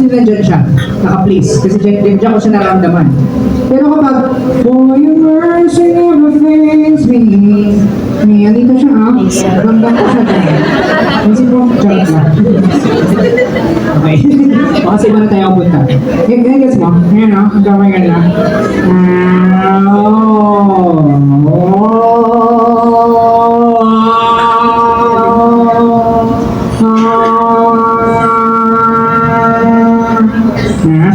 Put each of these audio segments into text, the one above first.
kasi nandyan siya, naka-place. Kasi dyan ko siya nararamdaman. Pero kapag, for your mercy never fails me, andito siya ha, ramdam ko siya dyan. Isip ko, charot lang. Okay. O kasi iba na tayo ang punta. Gets mo? Ngayon ha, ang gamay ka na.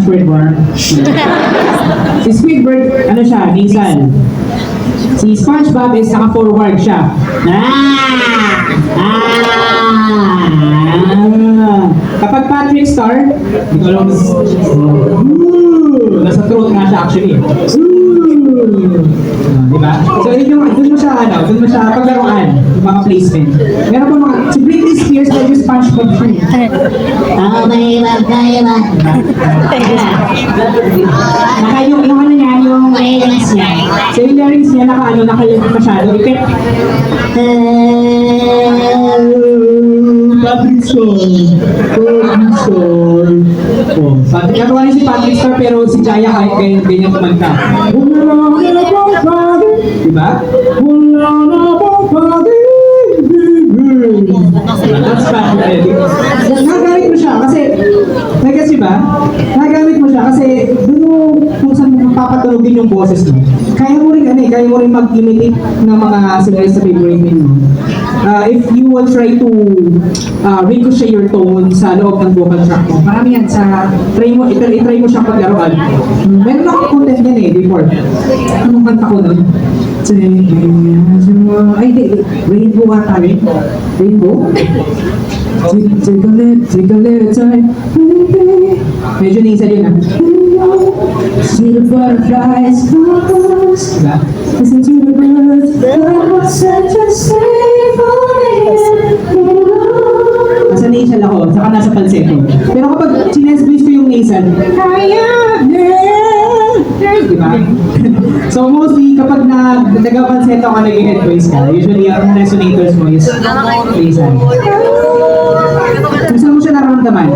Squidward. Si Squidward, ano siya, Nissan. Si SpongeBob is naka-forward siya. Kapag Patrick Star, hindi ko alam, nasa throat nga siya actually. Diba? So dun mo siya paglaruan, yung mga placement. Meron pa mga, si Britney Spears na yung SpongeBob free. Naka yung ano niya, yung earrings niya. So yung earrings niya, nakalimit masyado. Ipit. Patrick Star. Oh, nagawa niya si Patrick Star pero si Jaya kahit ganyan kumanta. Diba? That's Patrick. Nagamit mo siya kasi, nag-gets ba? Nagamit mo siya kasi doon mo kung saan mapapatulogin yung boses mo. Kaya mo rin mag-imitate ng mga singers sa favorite mo. If you will try to ricochet your tone sa loob ng vocal track mo, marami yan sa, itry mo siyang paglaruan. Meron akong content yan before. Anong kanta ko nun? Ay, Rainbow ata rin. Rainbow? Take a little time. Medyo nasal yun See the butterflies close. Diba? Listen to the birds. God was such a safe nasa nasal ako, saka nasa falsetto. Pero kapag sinesqueeze ko yung nasal, diba? So mostly, kapag nag-falsetto ka, nag-head voice ka, usually ang resonators mo is nasal. Saan mo siya nararamdaman?